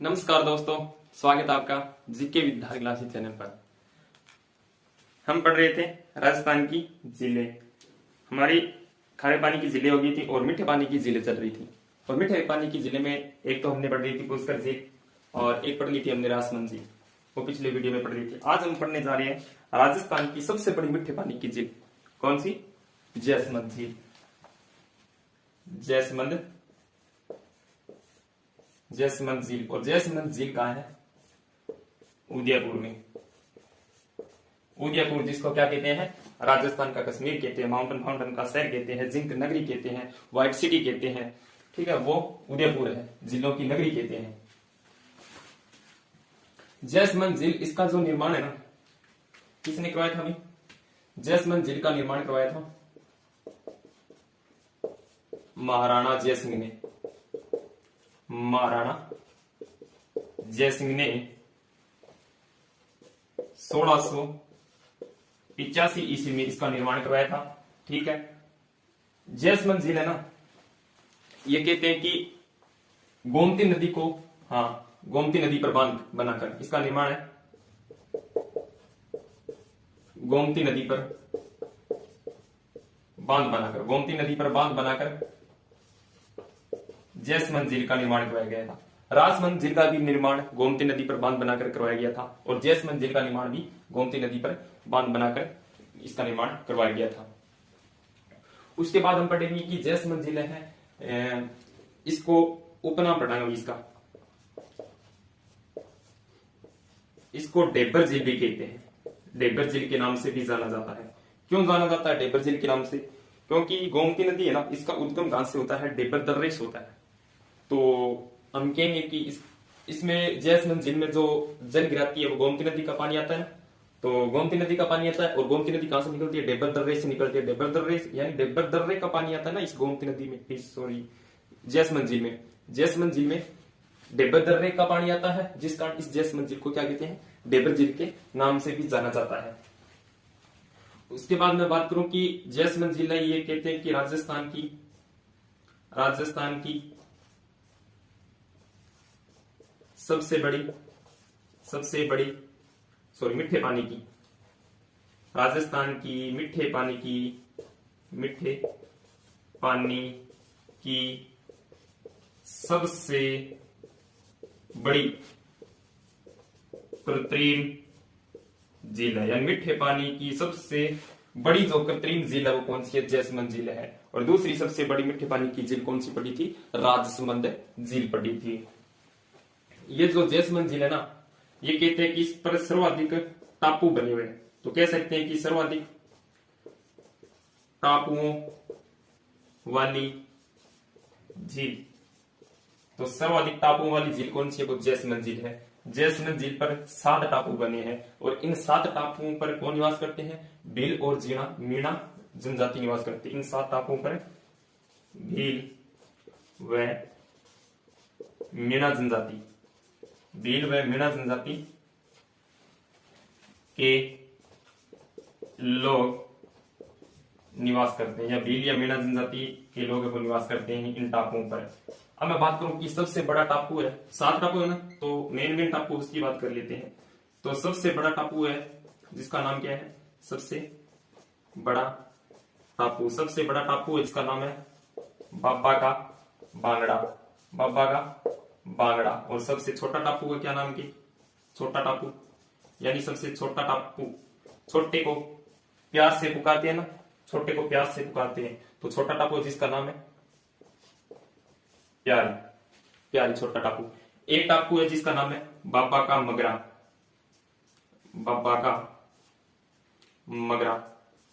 नमस्कार दोस्तों, स्वागत है आपका जीके विद्या क्लासेस चैनल पर। हम पढ़ रहे थे राजस्थान की जिले। हमारी खारे पानी की जिले हो गई थी और मीठे पानी की जिले चल रही थी। और मीठे पानी की जिले में एक तो हमने पढ़ रही थी पुष्कर झील और एक पढ़ ली थी हमने राजमंद झील, वो पिछले वीडियो में पढ़ रही थी। आज हम पढ़ने जा रहे हैं राजस्थान की सबसे बड़ी मीठे पानी की झील। कौन सी? जैसमंद झील। जैसमंद झील। और जैसमंद झील कहाँ है? उदयपुर में। उदयपुर जिसको क्या कहते हैं? राजस्थान का कश्मीर कहते हैं, माउंटेन फाउंटेन का शहर कहते हैं, जिंक नगरी कहते हैं, व्हाइट सिटी कहते हैं। ठीक है, वो उदयपुर है, जिलों की नगरी कहते हैं। जैसमंद झील, इसका जो निर्माण है ना, किसने करवाया था? अभी जैसमंद झील का निर्माण करवाया था महाराणा जयसिंह ने। महाराणा जयसिंह ने 1685 ईस्वी में इसका निर्माण करवाया था। ठीक है, जैसमंद झील है ना, ये कहते हैं कि गोमती नदी को, गोमती नदी पर बांध बनाकर इसका निर्माण है। गोमती नदी पर बांध बनाकर जैसमंद झील का निर्माण करवाया गया था। राजमंद झील का भी निर्माण गोमती नदी पर बांध बनाकर करवाया गया था और जैसमंद झील का निर्माण भी गोमती नदी पर बांध बनाकर इसका निर्माण करवाया गया था। उसके बाद हम पढ़ेंगे कि जैसमंद झील है, इसको उपनाम पढ़ाएंगे इसको डेबर झील भी कहते हैं। डेबर झील के नाम से भी जाना जाता है। क्यों जाना जाता है डेबर झील के नाम से? क्योंकि गोमती नदी है ना, इसका उद्गम कहां से होता है? डेबर दर्रे से होता है। तो हम कहेंगे कि इसमें जैसमंद झील में जो जल गिराती है वो गोमती नदी का पानी आता है। तो गोमती नदी का पानी आता है और गोमती नदी कहां से निकलती है? डेबर दर्रे से निकलती है। डेबर दर्रे यानी डेबर दर्रे का पानी आता है ना इस गोमती नदी में, सॉरी जैसमंद झील में। जैसमंद झील में डेबर दर्रे का पानी आता है, जिस कारण इस जैसमंद झील को क्या कहते हैं? डेबर झील के नाम से भी जाना जाता है। उसके बाद मैं बात करूं कि जैसमंद झील है, ये कहते हैं कि राजस्थान की सबसे बड़ी मीठे पानी की, राजस्थान की मीठे पानी की सबसे बड़ी कृत्रिम झील है। यानी मीठे पानी की सबसे बड़ी जो कृत्रिम झील है वो कौन सी है? जैसमंद झील है। और दूसरी सबसे बड़ी मीठे पानी की झील कौन सी पड़ी थी? राजसमंद झील पड़ी थी। ये जो जैसमंद झील है ना, ये कहते हैं कि इस पर सर्वाधिक टापू बने हुए हैं। तो कह सकते हैं कि सर्वाधिक टापुओं वाली झील, तो सर्वाधिक टापुओं वाली झील कौन सी है? वो जैसमंद झील है। जैसमंद झील पर 7 टापू बने हैं और इन 7 टापुओं पर कौन निवास करते हैं? भील और मीणा जनजाति निवास करते हैं। इन 7 टापुओं पर भील व मीणा जनजाति के लोग निवास करते हैं, या भील या मीणा जनजाति के लोग निवास करते हैं इन टापुओं पर। अब मैं बात करूं कि सबसे बड़ा टापू है, 7 टापू है ना, तो मेन टापू उसकी बात कर लेते हैं। तो सबसे बड़ा टापू है जिसका नाम क्या है? सबसे बड़ा टापू है जिसका नाम है बाबा का बांगड़ा। और सबसे छोटा टापू का क्या नाम की? छोटा टापू, यानी सबसे छोटा टापू। छोटे को प्यार से पुकारते हैं ना, तो छोटा टापू जिसका नाम है प्यारी छोटा टापू। एक टापू है जिसका नाम है बाबा का मगरा।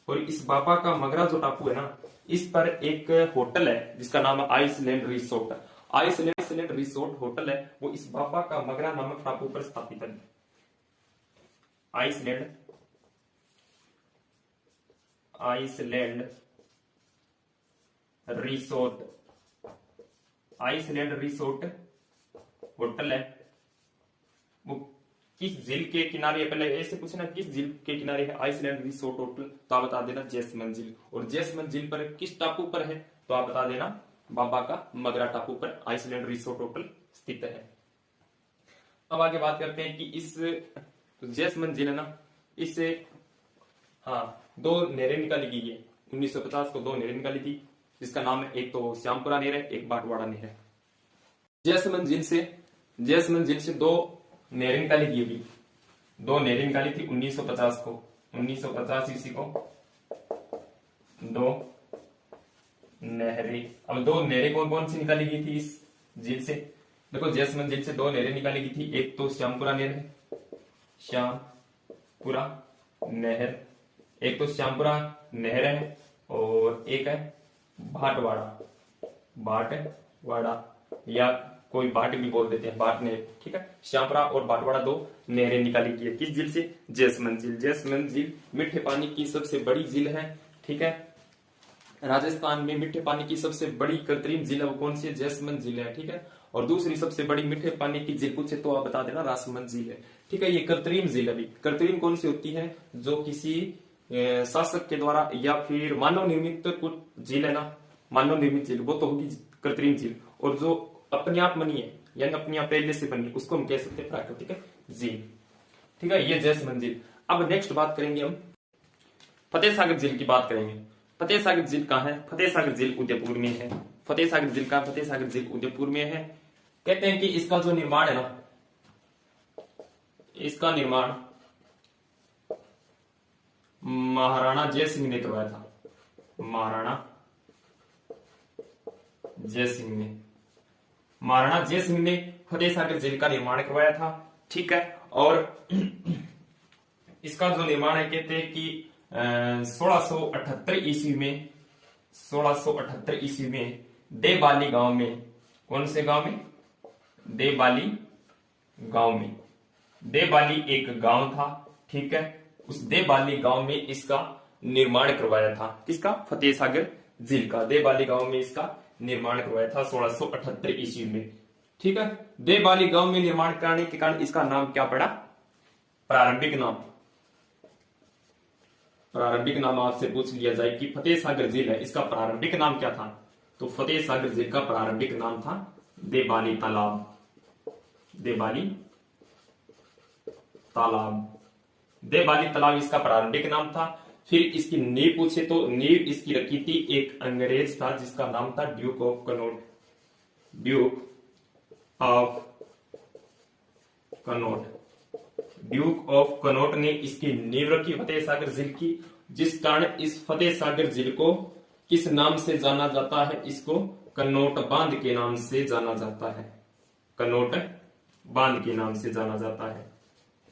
और इस बाबा का मगरा जो टापू है ना, इस पर एक होटल है जिसका नाम है आइसलैंड रिसोर्ट होटल है, वो इस बाबा का मगरा नामक टापू पर स्थापित है। आइसलैंड रिसोर्ट होटल है। वो किस झील के किनारे है? पहले ऐसे पूछना, किस झील के किनारे है आइसलैंड रिसोर्ट होटल? तो आप बता देना जैसमंद झील। और जैसमंद झील पर किस टापू पर है? तो आप बता देना बाबा का मगरा टापू पर आइसलैंड रिसोर्ट होटल स्थित है। अब आगे बात करते हैं कि इस तो जैसमंद जिले ना, इससे हाँ दो नहरें निकाली गई है। 1950 को दो नहरें निकाली थी, जिसका नाम है एक तो श्यामपुरा नहर है, एक बाटवाड़ा नहर है। जैसमंद झील से दो नहरें निकाली गई अभी, दो नहरें निकाली थी 1950 को, 1950 ईस्वी को दो नहरें। अब दो नहरें कौन कौन सी निकाली गई थी इस झील से? देखो जैसमंद झील से दो नहरें निकाली गई थी, एक तो श्यामपुरा नहर है, श्यामपुरा नहर, एक तो श्यामपुरा नहर है और एक है भाटवाड़ा या कोई बाट भी बोल देते हैं, बाट नहर, ठीक है। श्यामपुरा और भाटवाड़ा दो नहरें निकाली गई है किस झील से? जैसमंद झील। जैसमंद झील मीठे पानी की सबसे बड़ी झील है, ठीक है। राजस्थान में मीठे पानी की सबसे बड़ी कृत्रिम झील है वो कौन सी है? जैसमंद झील है, ठीक है। और दूसरी सबसे बड़ी मीठे पानी की झील पूछे तो आप बता देना राजसमंद झील है, ठीक है। ये कृत्रिम झील है। कृत्रिम कौन सी होती है? जो किसी शासक के द्वारा या फिर मानव निर्मित कुछ झील है ना, मानव निर्मित झील वो तो होगी कृत्रिम झील, और जो अपने आप बनी है यानी अपने आप पहले से बनी उसको हम कह सकते हैं प्राकृतिक झील, ठीक है। ये जैसमंद झील। अब नेक्स्ट बात करेंगे हम फतेह सागर झील की बात करेंगे। फतेह सागर झील कहाँ है? फतेह सागर झील उदयपुर में है। फतेह सागर झील का फतेह सागर झील उदयपुर में है। कहते हैं कि इसका जो निर्माण है ना, इसका निर्माण महाराणा जय सिंह ने करवाया था। महाराणा जय सिंह ने फतेह सागर झील का निर्माण करवाया था, ठीक है। और इसका जो निर्माण है कहते हैं कि 1678 ईस्वी में देबाली गांव में, कौन से गांव में? देबाली गांव में, देबाली एक गांव था, ठीक है। उस देबाली गांव में इसका निर्माण करवाया था। किसका? फतेह सागर झील का। देबाली गांव में इसका निर्माण करवाया था 1678 ईस्वी में, ठीक है। देबाली गांव में निर्माण करने के कारण इसका नाम क्या पड़ा? प्रारंभिक नाम आपसे पूछ लिया जाए कि फतेह सागर झील है, इसका प्रारंभिक नाम क्या था? तो फतेह सागर झील का प्रारंभिक नाम था देबाली तालाब। देबाली तालाब इसका प्रारंभिक नाम था। फिर इसकी नींव पूछे तो नींव इसकी रखी थी एक अंग्रेज था जिसका नाम था ड्यूक ऑफ कनॉट ने इसकी नींव रखी फतेह सागर झील की, जिस कारण इस फतेह सागर झील को किस नाम से जाना जाता है? इसको कनॉट बांध के नाम से जाना जाता है। कनॉट बांध के नाम से जाना जाता है,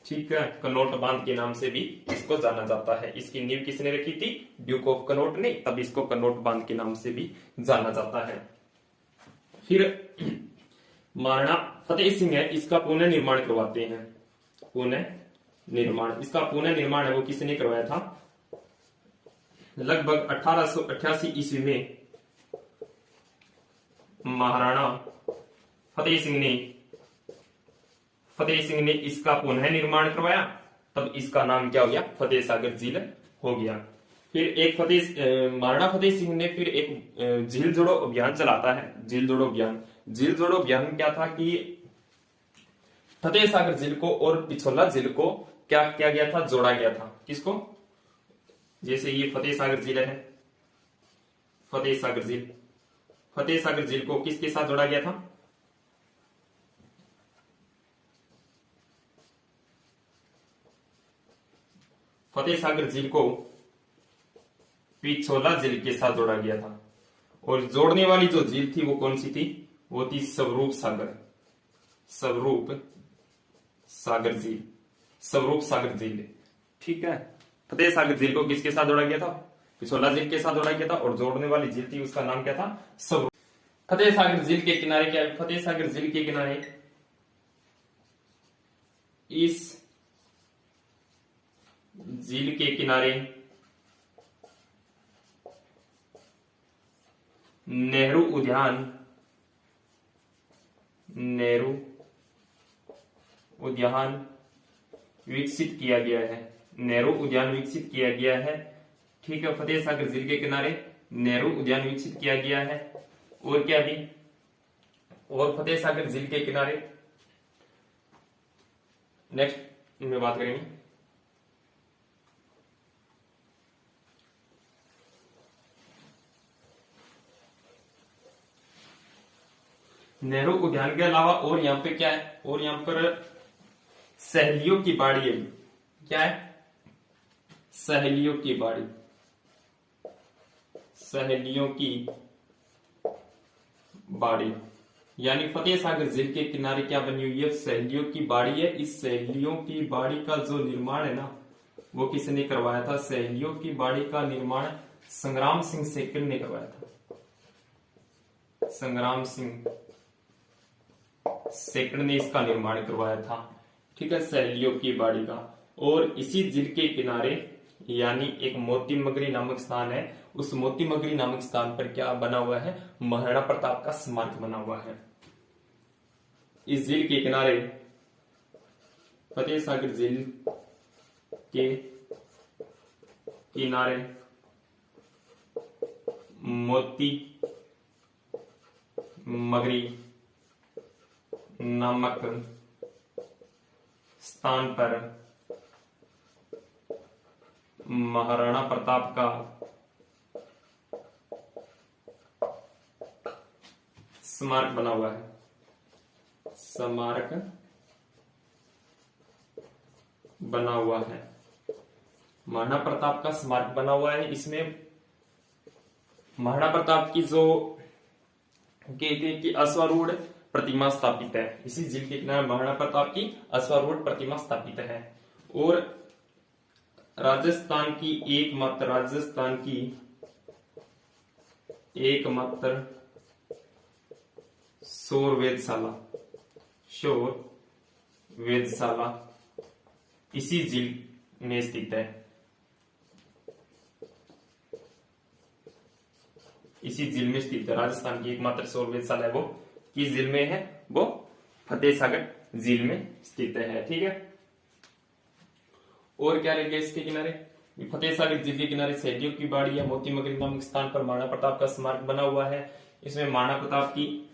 ठीक है। कनॉट बांध के नाम से भी इसको जाना जाता है। इसकी नींव किसने रखी थी? ड्यूक ऑफ कनॉट ने, तब इसको कनॉट बांध के नाम से भी जाना जाता है। फिर महाराणा फतेह सिंह है, इसका पुनः निर्माण करवाते हैं। इसका पुनः निर्माण है वो किसने करवाया था? लगभग 1888 ईस्वी में महाराणा फतेह सिंह ने इसका पुनः निर्माण करवाया, तब इसका नाम क्या हो गया? फतेह सागर झील हो गया। फिर एक महाराणा फतेह सिंह ने फिर एक झील जोड़ो अभियान चलाता है। झील जोड़ो अभियान क्या था कि फतेह सागर झील को और पिछोला झील को क्या किया गया था? जोड़ा गया था। किसको? जैसे ये फतेह सागर झील है, फतेह सागर झील को किसके साथ जोड़ा गया था? फतेह सागर झील को पिछोला झील के साथ जोड़ा गया था। और जोड़ने वाली जो झील थी वो कौन सी थी? वो थी स्वरूप सागर झील, ठीक है। फतेह सागर झील को किसके साथ जोड़ा गया था? पिछोला झील के साथ जोड़ा गया था। और जोड़ने वाली झील थी उसका नाम क्या था? स्वरूप। फतेह सागर झील के किनारे क्या है? फतेह सागर झील के किनारे इस झील के किनारे नेहरू उद्यान विकसित किया गया है। नेहरू उद्यान विकसित किया गया है, ठीक है। फतेह सागर झील के किनारे नेहरू उद्यान विकसित किया गया है। और क्या भी? और फतेह सागर झील के किनारे नेक्स्ट में बात करेंगे नेहरू उद्यान के अलावा और यहाँ पे क्या है, और यहाँ पर सहेलियों की बाड़ी है। क्या है? सहेलियों की बाड़ी, सहेलियों की बाड़ी यानी फतेह सागर झील के किनारे क्या बनी हुई है? सहेलियों की बाड़ी है। इस सहेलियों की बाड़ी का जो निर्माण है ना, वो किसने करवाया था? सहेलियों की बाड़ी का निर्माण संग्राम सिंह सेकंड ने करवाया था। संग्राम सिंह सेकंड ने इसका निर्माण करवाया था। ठीक है, सहेलियों की बाड़ी का। और इसी झील के किनारे यानी एक मोती मगरी नामक स्थान है, उस मोती मगरी नामक स्थान पर क्या बना हुआ है? महाराणा प्रताप का स्मारक बना हुआ है। इस झील के किनारे, फतेह सागर झील के किनारे मोती मगरी नामक स्थान पर महाराणा प्रताप का स्मारक बना हुआ है। स्मारक बना हुआ है, महाराणा प्रताप का स्मारक बना हुआ है। इसमें महाराणा प्रताप की जो कहते हैं कि अश्वारूढ़ प्रतिमा स्थापित है। इसी झील के किनारे महाराणा प्रताप की अश्वारूढ़ प्रतिमा स्थापित है। और राजस्थान की एकमात्र सौर वेधशाला इसी झील में स्थित है। इसी झील में स्थित है। राजस्थान की एकमात्र सौर वेधशाला है वो किस झील में है? वो फतेह सागर झील में स्थित है। ठीक है, और क्या रह गया इसके किनारे? फतेह सागर झील के किनारे सहेलियों की बाड़ी या मोती मगरी नामक स्थान पर महाराणा प्रताप का स्मारक बना हुआ है। इसमें महाराणा प्रताप की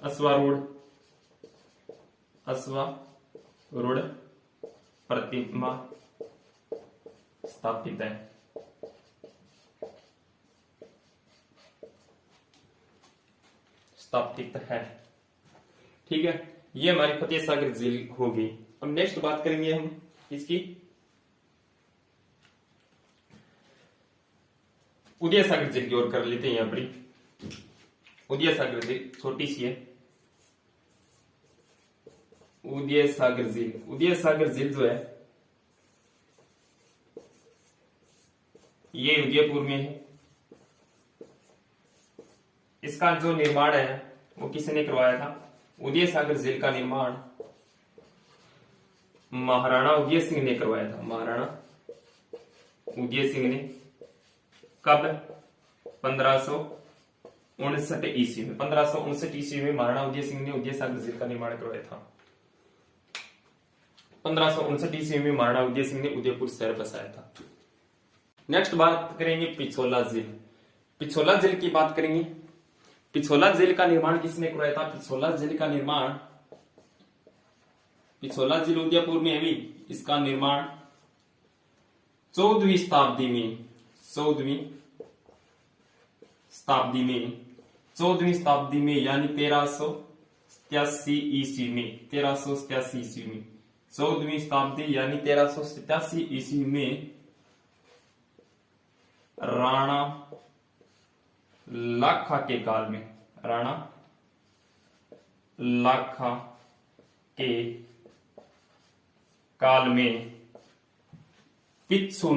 अश्वारूढ़ प्रतिमा स्थापित है। ठीक है, ये हमारी फतेह सागर झील होगी। अब नेक्स्ट बात करेंगे हम इसकी उदय सागर झील की ओर कर लेते हैं। यहां पर उदय सागर झील छोटी सी है। उदय सागर झील जो है ये उदयपुर में है। इसका जो निर्माण है वो किसने करवाया था? उदय सागर झील का निर्माण महाराणा उदय सिंह ने करवाया था। महाराणा उदय सिंह ने कब? 1559 ईस्वी में। 1559 ईस्वी में महाराणा उदय सिंह ने उदय सागर झील का निर्माण करवाया था। 1559 ईस्वी में महाराणा उदय सिंह ने उदयपुर शहर बसाया था। नेक्स्ट बात करेंगे पिछोला झील। पिछोला झील की बात करेंगे। पिछोला झील का निर्माण किसने करवाया था? पिछोला झील उदयपुर में है भी। इसका निर्माण 14वीं शताब्दी में यानी 1387 ईस्वी में। 14वीं शताब्दी यानी 1387 ईस्वी में राणा लाखा के काल में पिच्छू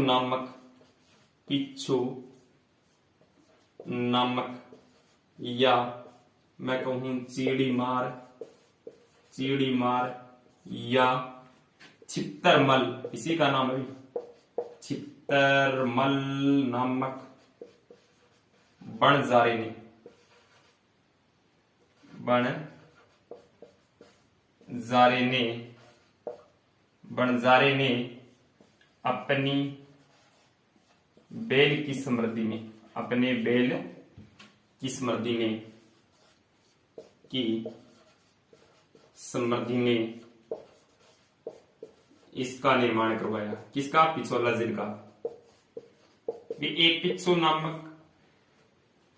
नामक या मैं कहूं चिड़ी मार या छित्तरमल, इसी का नाम है छित्तरमल नामक बनजारे ने अपनी बेल की समृद्धि में की समृद्धि ने इसका निर्माण करवाया। किसका? पिछोला झील का। एक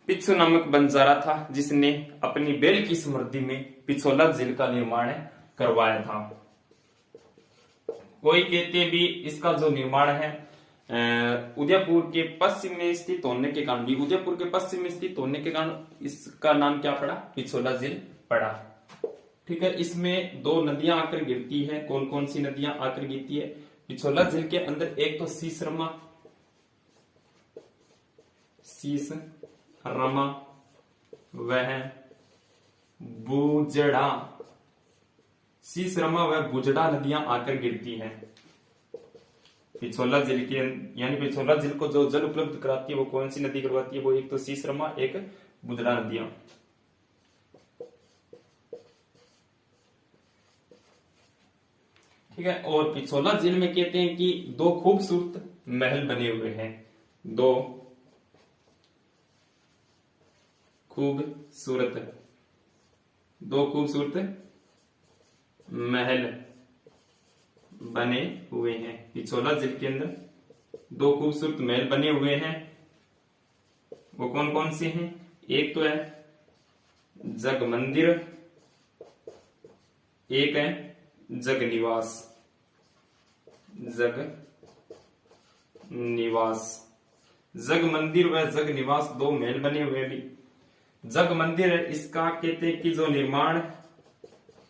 पिच्छू नामक बंजारा था जिसने अपनी बैल की समृद्धि में पिछोला झील का निर्माण करवाया था। कोई कहते भी इसका जो निर्माण है उदयपुर के पश्चिम में स्थित होने के कारण भी, उदयपुर के पश्चिम में स्थित होने के कारण इसका नाम क्या पड़ा? पिछोला झील पड़ा। ठीक है, इसमें दो नदियां आकर गिरती है। कौन कौन सी नदियां आकर गिरती है पिछोला झील के अंदर? एक तो शीश रमा, वह बुजड़ा, शीश रमा व बुजड़ा नदियां आकर गिरती हैं पिछोला झील के। यानी पिछोला झील को जो जल उपलब्ध कराती है वो कौन सी नदी करवाती है? वो एक तो शीश रमा, एक बुजड़ा नदियां। ठीक है, और पिछोला झील में कहते हैं कि दो खूबसूरत महल बने हुए हैं। दो खूबसूरत महल बने हुए हैं। पिछोला झील के अंदर दो खूबसूरत महल बने हुए हैं। वो कौन कौन से हैं? एक तो है जग मंदिर, एक है जग निवास। जग मंदिर व जग निवास दो महल बने हुए भी। जग मंदिर है, इसका कहते हैं कि जो निर्माण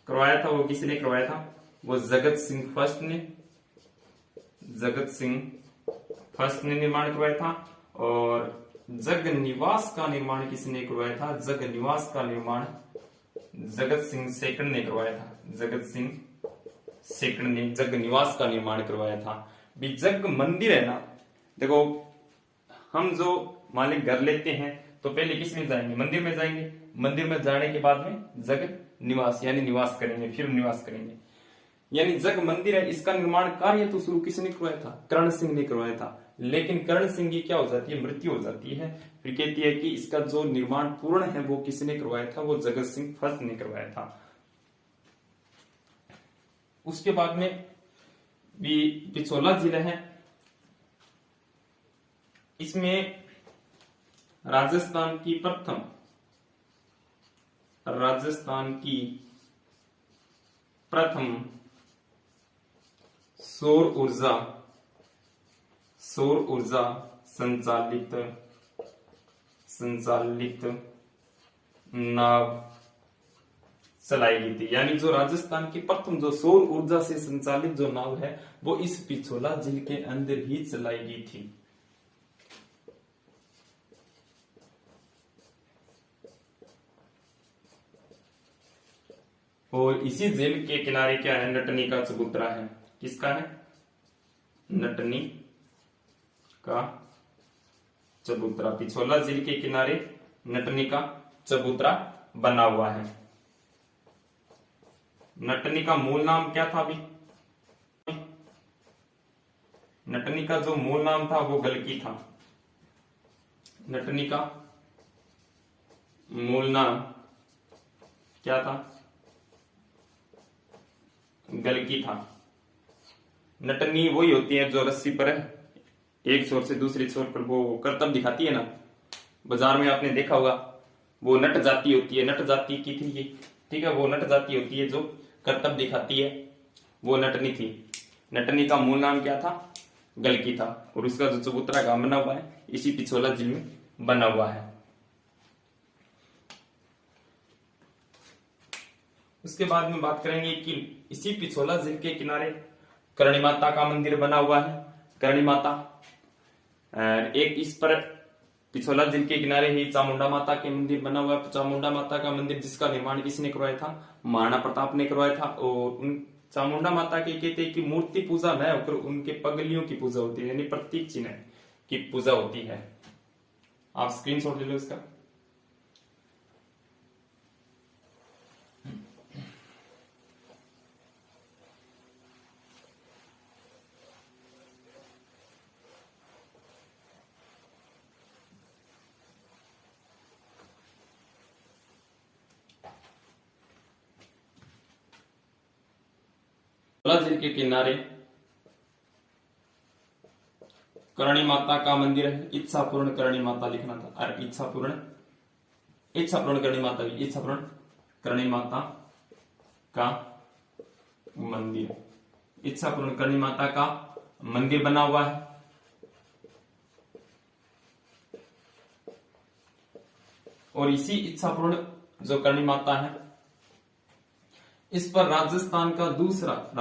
करवाया था वो किसने करवाया था? वो जगत सिंह फर्स्ट ने निर्माण करवाया था। और जग निवास का निर्माण किसने करवाया था? जग निवास का निर्माण जगत सिंह सेकंड ने करवाया था। जगत सिंह सेकंड ने जग निवास का निर्माण करवाया था। भी जग मंदिर है ना, देखो हम जो मान ली घर लेते हैं तो पहले किस में जाएंगे? मंदिर में जाएंगे। मंदिर में जाने के बाद में जग निवास यानी निवास करेंगे, फिर निवास करेंगे। यानी जग मंदिर है, इसका निर्माण कार्य तो शुरू किसने करवाया था? कर्ण सिंह ने करवाया था। लेकिन कर्ण सिंह की क्या हो जाती है? मृत्यु हो जाती है। फिर कहती है कि इसका जो निर्माण पूर्ण है वो किसने करवाया था? वो जगत सिंह फर्स्ट ने करवाया था। उसके बाद में भी पिछोला जिला है, इसमें राजस्थान की प्रथम सौर ऊर्जा संचालित नाव चलाई गई थी। यानी जो राजस्थान की प्रथम जो सौर ऊर्जा से संचालित जो नाव है वो इस पिछोला झील के अंदर ही चलाई गई थी। और इसी झील के किनारे क्या है? नटनी का चबूतरा है। किसका है? नटनी का चबूतरा। पिछोला झील के किनारे नटनी का चबूतरा बना हुआ है। नटनी का मूल नाम क्या था? अभी नटनी का जो मूल नाम था वो गलकी था। नटनी का मूल नाम क्या था? गलकी था। नटनी वही होती है जो रस्सी पर एक छोर से दूसरी छोर पर वो करतब दिखाती है ना, बाजार में आपने देखा होगा। वो नट जाती होती है, नट जाती की थी ये, ठीक है। वो नट जाती होती है जो करतब दिखाती है, वो नटनी थी। नटनी का मूल नाम क्या था? गलकी था। और उसका जो चबूतरा गांव बना हुआ है इसी पिछोला झील में बना हुआ है। उसके बाद में बात करेंगे कि इसी पिछोला झील के किनारे करणी माता का मंदिर बना हुआ है। करणी माता एक इस पर पिछोला झील के किनारे ही चामुंडा माता के मंदिर बना हुआ है। चामुंडा माता का मंदिर जिसका निर्माण किसने करवाया था? महाराणा प्रताप ने करवाया था। और उन चामुंडा माता के कहते हैं कि मूर्ति पूजा न होकर उनके पगलियों की पूजा होती है, यानी प्रतीक चिन्ह की पूजा होती है। आप स्क्रीनशॉट ले लो इसका। झील के किनारे करणी माता का मंदिर है। इच्छापूर्ण करणी माता लिखना था। और इच्छापूर्ण करणी माता भी, इच्छापूर्ण करणी माता का मंदिर, इच्छापूर्ण करणी माता का मंदिर बना हुआ है। और इसी इच्छापूर्ण जो करणी माता है, इस पर राजस्थान का दूसरा रोपवे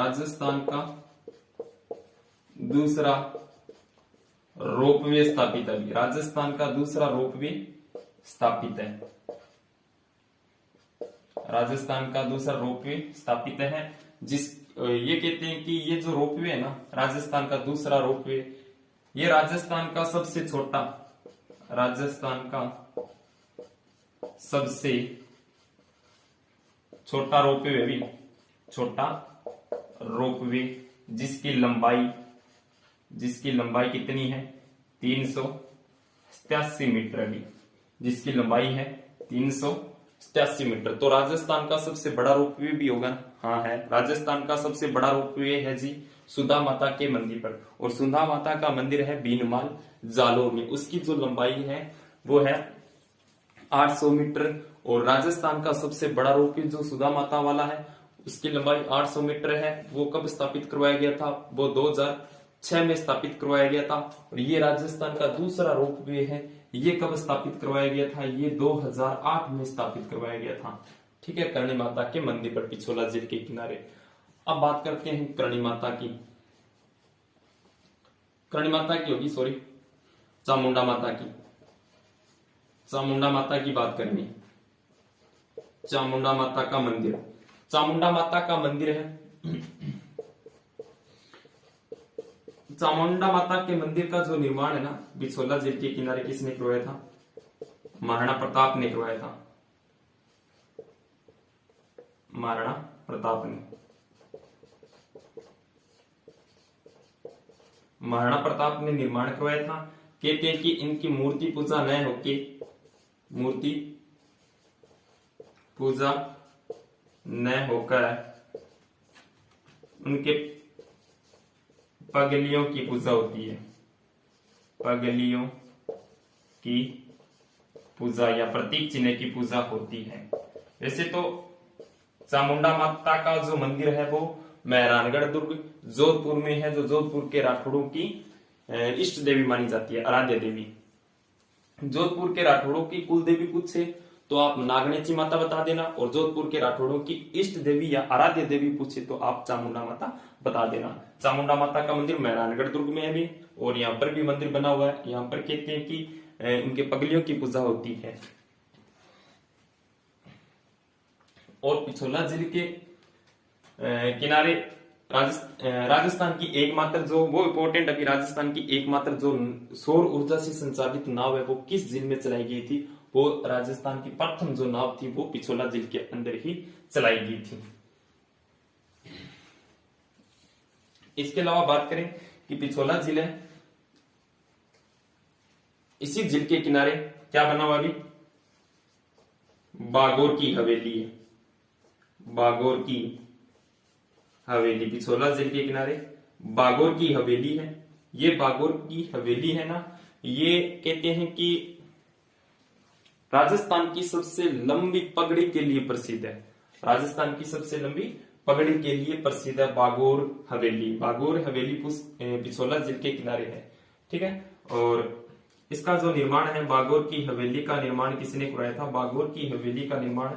स्थापित है। राजस्थान का दूसरा रोपवे स्थापित है। राजस्थान का दूसरा रोपवे स्थापित है। ये कहते हैं कि ये जो रोपवे है ना, राजस्थान का दूसरा रोपवे, ये राजस्थान का सबसे छोटा रोपवे भी, छोटा रोपवे जिसकी लंबाई कितनी है? 387 मीटर अभी, जिसकी लंबाई है 387 मीटर। तो राजस्थान का सबसे बड़ा रोपवे भी होगा। हाँ है, राजस्थान का सबसे बड़ा रोपवे है जी सुधा माता के मंदिर पर। और सुधा माता का मंदिर है बीनमाल जालोर में। उसकी जो लंबाई है वो है 800 मीटर। और राजस्थान का सबसे बड़ा रोपवे जो सुधा माता वाला है, उसकी लंबाई 800 मीटर है। वो कब स्थापित करवाया गया था? वो 2006 में स्थापित करवाया गया था। और ये राजस्थान का दूसरा रोपवे है। ये कब स्थापित करवाया गया था? ये 2008 में स्थापित करवाया गया था। ठीक है, करणी माता के मंदिर पर, पिछोला झील के किनारे। अब बात करते हैं करणी माता की होगी, सॉरी, चामुंडा माता की बात करनी। चामुंडा माता का मंदिर है। चामुंडा माता के मंदिर का जो निर्माण है ना, पिछोला झील के किनारे किसने करवाया था? महाराणा प्रताप ने करवाया था। महाराणा प्रताप ने निर्माण करवाया था। कहते हैं कि इनकी मूर्ति पूजा न होकर उनके पगलियों की पूजा होती है। पगलियों की पूजा या प्रतीक चिन्ह की पूजा होती है। वैसे तो चामुंडा माता का जो मंदिर है वो मेहरानगढ़ दुर्ग जोधपुर में है, जो जोधपुर के राठौड़ों की इष्ट देवी मानी जाती है, आराध्य देवी। जोधपुर के राठौड़ों की कुल देवी पूछे तो आप नागनेची माता बता देना, और जोधपुर के राठौड़ों की इष्ट देवी या आराध्य देवी पूछे तो आप चामुंडा माता बता देना। चामुंडा माता का मंदिर मेहरानगढ़ दुर्ग में है भी, और यहाँ पर भी मंदिर बना हुआ है। यहाँ पर कहते हैं कि उनके पगलियों की पूजा होती है। और पिछोला झील के किनारे राजस्थान की एकमात्र जो वो इंपॉर्टेंट, अभी राजस्थान की एकमात्र जो सौर ऊर्जा से संचालित नाव है वो किस झील में चलाई गई थी? वो राजस्थान की प्रथम जो नाव थी वो पिछोला झील के अंदर ही चलाई गई थी। इसके अलावा बात करें कि पिछोला झील है, इसी झील के किनारे क्या बना हुआ? अभी बागोर की हवेली है। बागोर की हवेली, पिछोला झील के किनारे बागोर की हवेली है। ये बागोर की हवेली है ना, ये कहते हैं कि राजस्थान की सबसे लंबी पगड़ी के लिए प्रसिद्ध है। राजस्थान की सबसे लंबी पगड़ी के लिए प्रसिद्ध है बागोर हवेली। बागोर हवेली पिछोला झील के किनारे है। ठीक है, और इसका जो निर्माण है, बागोर की हवेली का निर्माण किसने करवाया था? बागोर की हवेली का निर्माण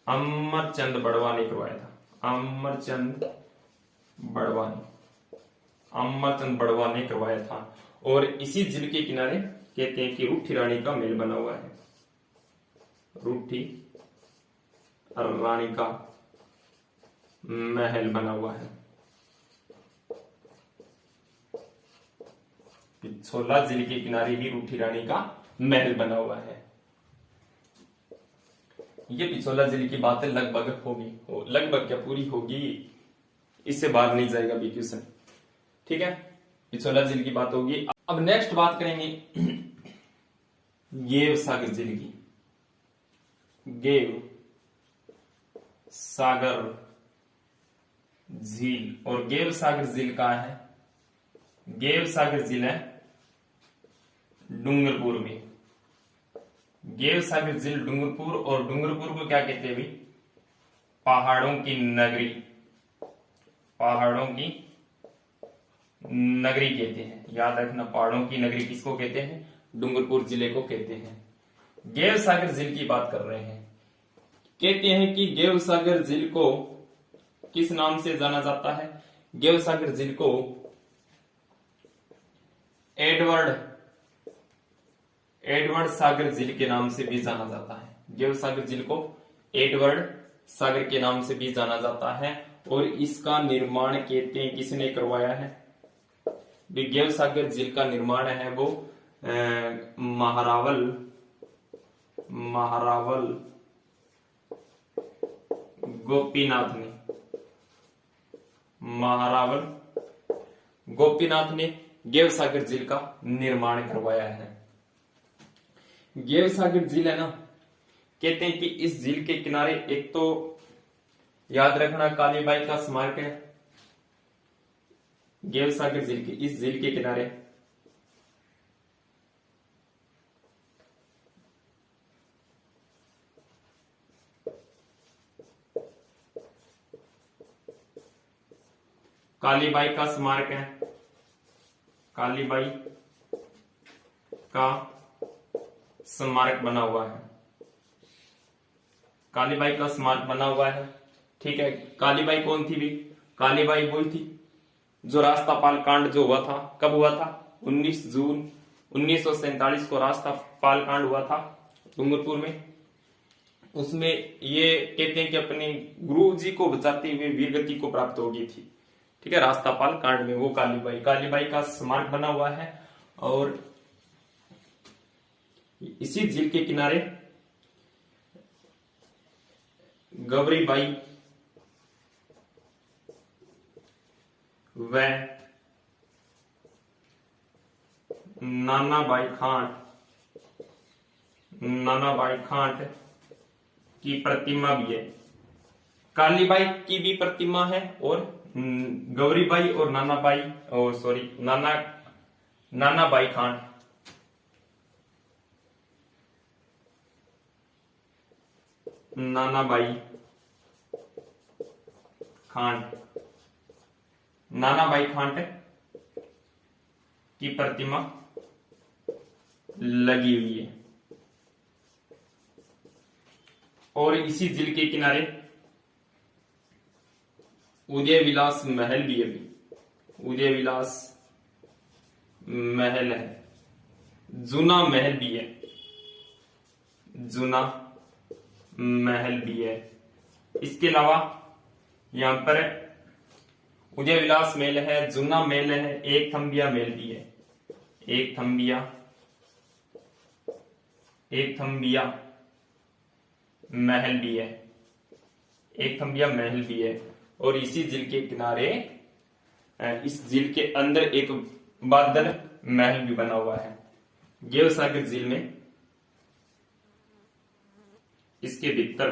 अमरचंद बड़वा ने करवाया था। अमरचंद बड़वा ने करवाया था। और इसी झील के किनारे कहते हैं कि रूठी रानी का महल बना हुआ है। रूठी रानी का महल बना हुआ है। पिछोला झील के किनारे भी रूठी रानी का महल बना हुआ है। ये पिछोला झील की बातें लगभग होगी, लगभग क्या पूरी होगी, इससे बाहर नहीं जाएगा भी क्वेश्चन। ठीक है, पिछोला झील की बात होगी। अब नेक्स्ट बात करेंगे गेव सागर झील की। गेव सागर झील। और गेव सागर झील कहाँ है? गेव सागर झील है डूंगरपुर में। गेव सागर झील डूंगरपुर, और डूंगरपुर को क्या कहते हैं भाई? पहाड़ों की नगरी। पहाड़ों की नगरी कहते हैं, याद रखना। पहाड़ों की नगरी किसको कहते हैं? डूंगरपुर जिले को कहते हैं। गेव सागर झील की बात कर रहे हैं। कहते हैं कि गेव सागर झील को किस नाम से जाना जाता है? गेव सागर झील को एडवर्ड सागर झील के नाम से भी जाना जाता है। गेव सागर झील को एडवर्ड सागर के नाम से भी जाना जाता है। और इसका निर्माण कहते हैं किसने करवाया है? गेव सागर झील का निर्माण है वो महारावल गोपीनाथ ने। महारावल गोपीनाथ ने गेव सागर झील का निर्माण करवाया है। गेव सागर झील है ना, कहते हैं कि इस झील के किनारे एक तो याद रखना कालीबाई का स्मारक है। गेव सागर झील के इस झील के किनारे कालीबाई का स्मारक है। कालीबाई का स्मारक बना हुआ है। कालीबाई का स्मारक बना हुआ है, ठीक है। कालीबाई कौन थी भी? कालीबाई वही थी जो रास्तापाल कांड जो हुआ था, कब हुआ था? 19 जून 1947 को रास्तापाल कांड हुआ था डूंगरपुर में। उसमें ये कहते हैं कि अपने गुरु जी को बचाते हुए वीरगति को प्राप्त हो गई थी, ठीक है, रास्तापाल कांड में। वो कालीबाई का स्मारक बना हुआ है। और इसी झील के किनारे गौरीबाई व नानाबाई खांट की प्रतिमा भी है। कालीबाई की भी प्रतिमा है, और गौरीबाई और नानाबाई खांट नानाबाई खांट की प्रतिमा लगी हुई है। और इसी झील के किनारे उदय विलास महल भी है। उदय विलास महल है, जूना महल भी है। जूना महल भी है। इसके अलावा यहां पर उदय विलास महल है, जूना महल है, एक थम्बिया महल भी है। एक थम्बिया महल भी है। एक थम्बिया महल भी है। और इसी झील के किनारे, इस झील के अंदर एक बादल महल भी बना हुआ है। गेव सागर झील में इसके भीतर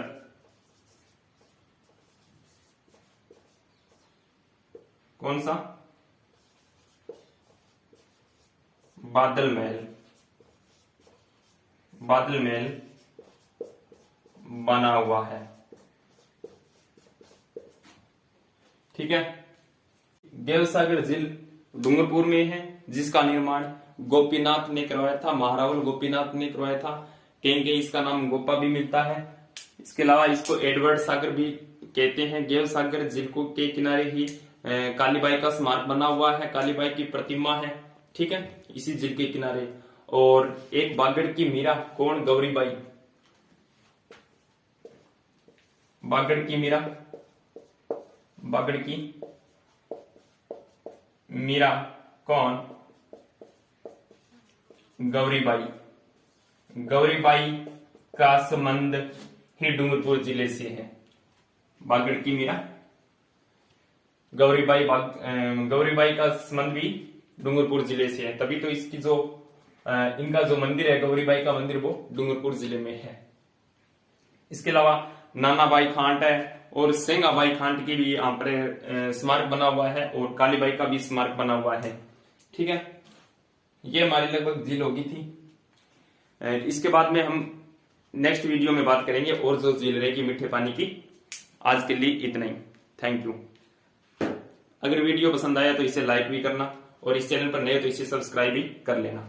कौन सा? बादल महल बना हुआ है, ठीक है। देवसागर झील डूंगरपुर में है, जिसका निर्माण गोपीनाथ ने करवाया था, महारावल गोपीनाथ ने करवाया था। कहीं कहीं इसका नाम गोपा भी मिलता है। इसके अलावा इसको एडवर्ड सागर भी कहते हैं। गेव सागर झील को के किनारे ही कालीबाई का स्मारक बना हुआ है, कालीबाई की प्रतिमा है, ठीक है, इसी झील के किनारे। और एक बागड़ की मीरा, कौन? गौरीबाई। बागड़ की मीरा, बागड़ की मीरा कौन? गौरीबाई। गौरीबाई का संबंध ही डूंगरपुर जिले से है। बागड़ की मीरा, गौरीबाई का संबंध भी डूंगरपुर जिले से है। तभी तो इसकी जो इनका जो मंदिर है, गौरीबाई का मंदिर, वो डूंगरपुर जिले में है। इसके अलावा नानाबाई खांट है, और सेंगाबाई खांड की भी यहाँ पर स्मारक बना हुआ है और कालीबाई का भी स्मारक बना हुआ है। ठीक है, ये हमारी लगभग झील होगी थी। इसके बाद में हम नेक्स्ट वीडियो में बात करेंगे और जो झील रहेगी मीठे पानी की। आज के लिए इतना ही, थैंक यू। अगर वीडियो पसंद आया तो इसे लाइक भी करना और इस चैनल पर नए तो इसे सब्सक्राइब भी कर लेना।